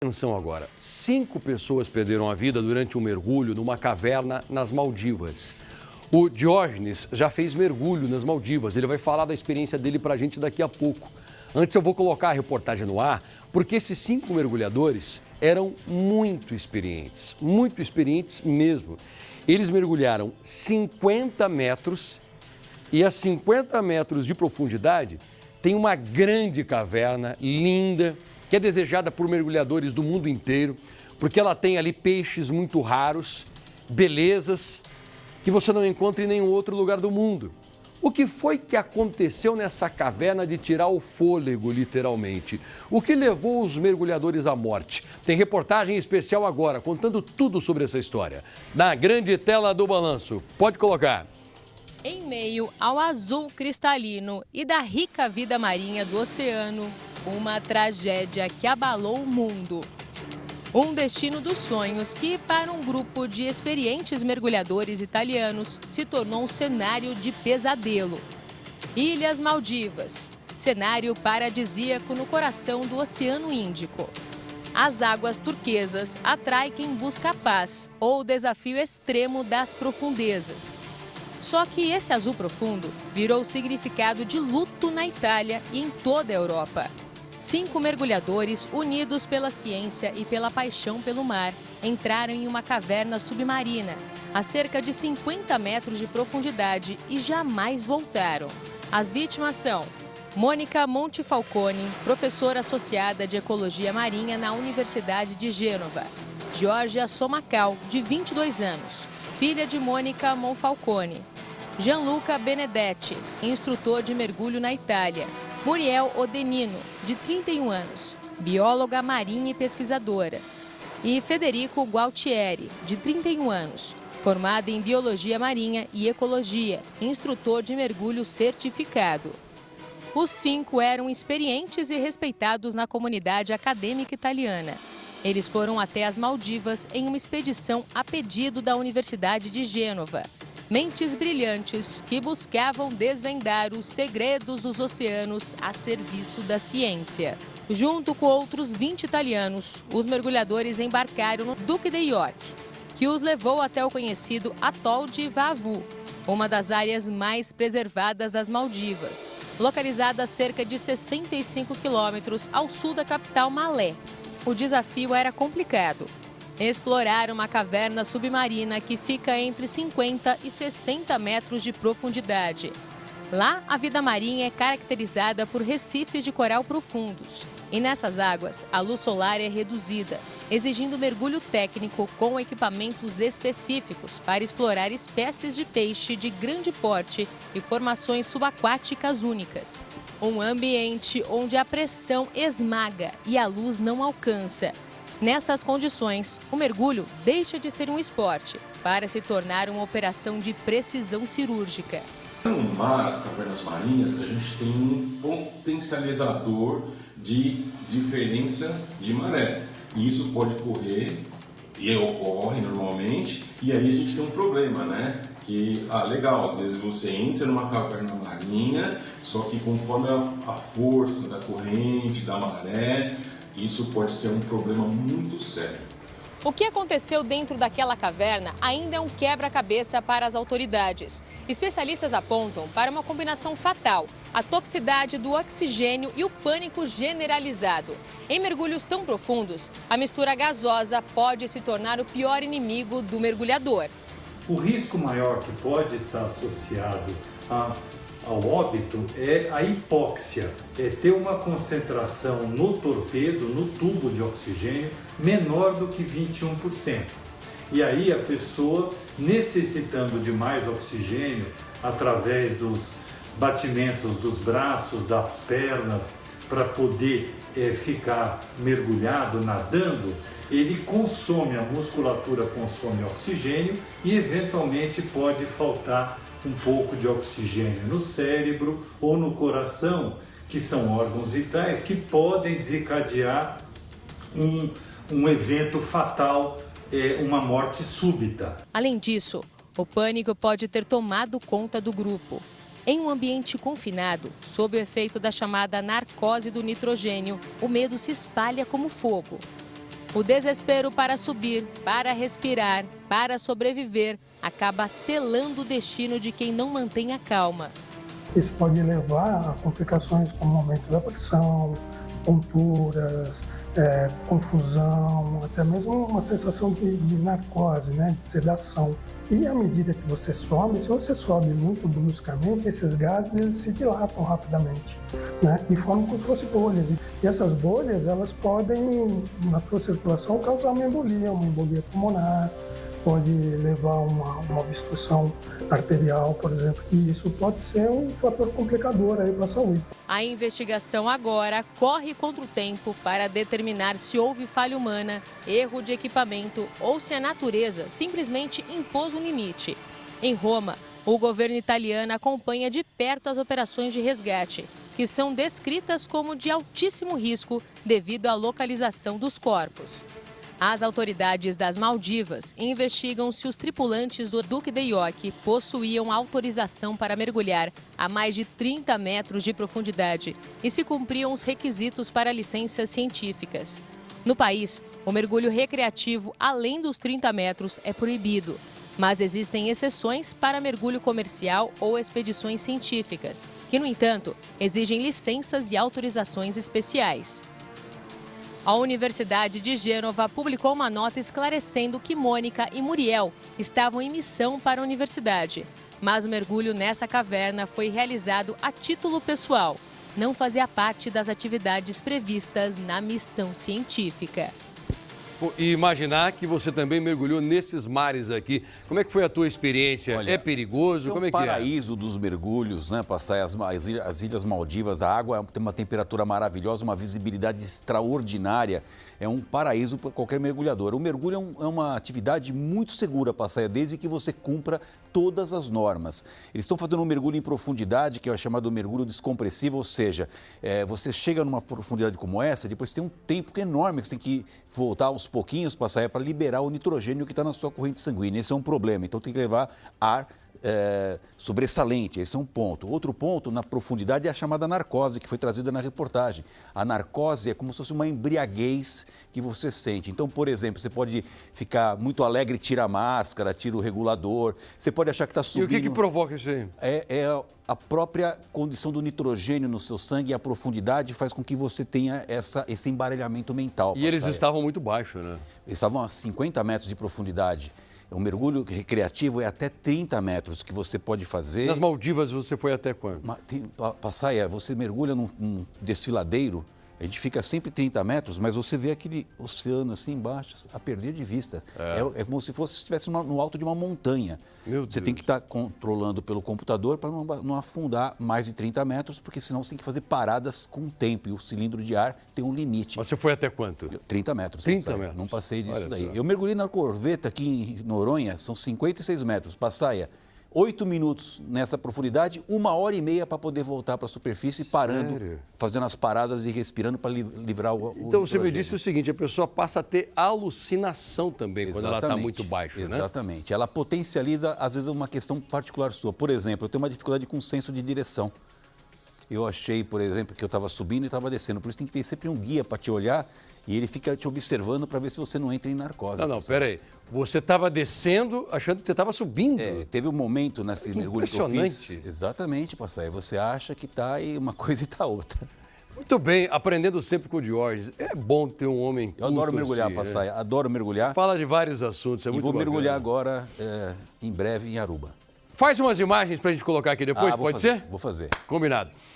Atenção agora, 5 pessoas perderam a vida durante um mergulho numa caverna nas Maldivas. O Diógenes já fez mergulho nas Maldivas, ele vai falar da experiência dele para a gente daqui a pouco. Antes eu vou colocar a reportagem no ar, porque esses 5 mergulhadores eram muito experientes mesmo. Eles mergulharam 50 metros e a 50 metros de profundidade tem uma grande caverna linda, que é desejada por mergulhadores do mundo inteiro, porque ela tem ali peixes muito raros, belezas que você não encontra em nenhum outro lugar do mundo. O que foi que aconteceu nessa caverna de tirar o fôlego, literalmente? O que levou os mergulhadores à morte? Tem reportagem especial agora, contando tudo sobre essa história. Na grande tela do Balanço. Pode colocar. Em meio ao azul cristalino e da rica vida marinha do oceano, uma tragédia que abalou o mundo. Um destino dos sonhos que, para um grupo de experientes mergulhadores italianos, se tornou um cenário de pesadelo. Ilhas Maldivas, cenário paradisíaco no coração do Oceano Índico. As águas turquesas atraem quem busca a paz ou o desafio extremo das profundezas. Só que esse azul profundo virou significado de luto na Itália e em toda a Europa. 5 mergulhadores, unidos pela ciência e pela paixão pelo mar, entraram em uma caverna submarina, a cerca de 50 metros de profundidade e jamais voltaram. As vítimas são Mônica Montefalcone, professora associada de Ecologia Marinha na Universidade de Gênova. Giorgia Somacal, de 22 anos, filha de Mônica Monfalcone. Gianluca Benedetti, instrutor de mergulho na Itália. Muriel Odenino, de 31 anos, bióloga marinha e pesquisadora. E Federico Gualtieri, de 31 anos, formado em Biologia Marinha e Ecologia, instrutor de mergulho certificado. Os 5 eram experientes e respeitados na comunidade acadêmica italiana. Eles foram até as Maldivas em uma expedição a pedido da Universidade de Gênova. Mentes brilhantes que buscavam desvendar os segredos dos oceanos a serviço da ciência. Junto com outros 20 italianos, os mergulhadores embarcaram no Duque de York, que os levou até o conhecido atol de Vavu, uma das áreas mais preservadas das Maldivas, localizada a cerca de 65 quilômetros ao sul da capital Malé. O desafio era complicado. Explorar uma caverna submarina que fica entre 50 e 60 metros de profundidade. Lá, a vida marinha é caracterizada por recifes de coral profundos. E nessas águas, a luz solar é reduzida, exigindo mergulho técnico com equipamentos específicos para explorar espécies de peixe de grande porte e formações subaquáticas únicas. Um ambiente onde a pressão esmaga e a luz não alcança. Nestas condições, o mergulho deixa de ser um esporte para se tornar uma operação de precisão cirúrgica. No mar, as cavernas marinhas, a gente tem um potencializador de diferença de maré. E isso pode ocorrer, e ocorre normalmente, e aí a gente tem um problema, né? Que, legal, às vezes você entra numa caverna marinha, só que conforme a força da corrente, da maré, isso pode ser um problema muito sério. O que aconteceu dentro daquela caverna ainda é um quebra-cabeça para as autoridades. Especialistas apontam para uma combinação fatal: a toxicidade do oxigênio e o pânico generalizado. Em mergulhos tão profundos, a mistura gasosa pode se tornar o pior inimigo do mergulhador. O risco maior que pode estar associado ao óbito é a hipóxia, é ter uma concentração no torpedo, no tubo de oxigênio, menor do que 21%. E aí a pessoa, necessitando de mais oxigênio, através dos batimentos dos braços, das pernas, para poder ficar mergulhado, nadando, ele consome, a musculatura consome oxigênio e eventualmente pode faltar um pouco de oxigênio no cérebro ou no coração, que são órgãos vitais que podem desencadear um evento fatal, uma morte súbita. Além disso, o pânico pode ter tomado conta do grupo. Em um ambiente confinado, sob o efeito da chamada narcose do nitrogênio, o medo se espalha como fogo. O desespero para subir, para respirar, para sobreviver, acaba selando o destino de quem não mantém a calma. Isso pode levar a complicações como aumento da pressão, tonturas, confusão, até mesmo uma sensação de narcose, né, de sedação. E à medida que você sobe, se você sobe muito bruscamente, esses gases eles se dilatam rapidamente, né, e formam como se fossem bolhas. E essas bolhas, elas podem, na tua circulação, causar uma embolia pulmonar, pode levar a uma obstrução arterial, por exemplo, e isso pode ser um fator complicador aí para a saúde. A investigação agora corre contra o tempo para determinar se houve falha humana, erro de equipamento ou se a natureza simplesmente impôs um limite. Em Roma, o governo italiano acompanha de perto as operações de resgate, que são descritas como de altíssimo risco devido à localização dos corpos. As autoridades das Maldivas investigam se os tripulantes do Duque de York possuíam autorização para mergulhar a mais de 30 metros de profundidade e se cumpriam os requisitos para licenças científicas. No país, o mergulho recreativo além dos 30 metros é proibido, mas existem exceções para mergulho comercial ou expedições científicas, que, no entanto, exigem licenças e autorizações especiais. A Universidade de Gênova publicou uma nota esclarecendo que Mônica e Muriel estavam em missão para a universidade. Mas o mergulho nessa caverna foi realizado a título pessoal. Não fazia parte das atividades previstas na missão científica. E imaginar que você também mergulhou nesses mares aqui. Como é que foi a tua experiência? Olha, é perigoso? Como é que é? É o paraíso dos mergulhos, né? Passar as Ilhas Maldivas, a água tem uma temperatura maravilhosa, uma visibilidade extraordinária. É um paraíso para qualquer mergulhador. O mergulho é uma atividade muito segura, Passaia, desde que você cumpra todas as normas. Eles estão fazendo um mergulho em profundidade, que é o chamado mergulho descompressivo, ou seja, você chega numa profundidade como essa, depois tem um tempo enorme que você tem que voltar aos pouquinhos, Passaia, para liberar o nitrogênio que está na sua corrente sanguínea. Esse é um problema, então tem que levar ar sobressalente, esse é um ponto. Outro ponto, na profundidade, é a chamada narcose, que foi trazida na reportagem. A narcose é como se fosse uma embriaguez que você sente. Então, por exemplo, você pode ficar muito alegre, tira a máscara, tira o regulador, você pode achar que está subindo... E o que provoca isso aí? A própria condição do nitrogênio no seu sangue e a profundidade faz com que você tenha esse embaralhamento mental. E eles estavam muito baixos, né? Eles estavam a 50 metros de profundidade. O mergulho recreativo é até 30 metros que você pode fazer. Nas Maldivas você foi até quanto? Passaia, você mergulha num desfiladeiro, a gente fica sempre 30 metros, mas você vê aquele oceano assim embaixo, a perder de vista. É como se estivesse no alto de uma montanha. Meu Deus. Você tem que estar controlando pelo computador para não afundar mais de 30 metros, porque senão você tem que fazer paradas com o tempo e o cilindro de ar tem um limite. Mas você foi até quanto? 30 metros. 30 metros. Não passei disso. Olha daí. só. Eu mergulhei na Corveta aqui em Noronha, são 56 metros. Passaia, 8 minutos nessa profundidade, 1h30 para poder voltar para a superfície, parando, Sério? fazendo as paradas e respirando para livrar o Então você me nitrogênio. disse o seguinte, a pessoa passa a ter alucinação também quando ela está muito baixo, né? Exatamente. Ela potencializa, às vezes, uma questão particular sua. Por exemplo, eu tenho uma dificuldade com senso de direção. Eu achei, por exemplo, que eu estava subindo e estava descendo. Por isso tem que ter sempre um guia para te olhar e ele fica te observando para ver se você não entra em narcose. Não, peraí. Você estava descendo achando que você estava subindo. Teve um momento nesse mergulho que eu fiz. Impressionante. Exatamente, Passaia. Você acha que está e uma coisa e está outra. Muito bem, aprendendo sempre com o Diógenes. É bom ter um homem culto. Eu adoro mergulhar, assim, Passaia. Adoro mergulhar. Fala de vários assuntos, é E muito vou bacana. mergulhar agora, em breve, em Aruba. Faz umas imagens para a gente colocar aqui depois, pode ser? Vou fazer. Combinado.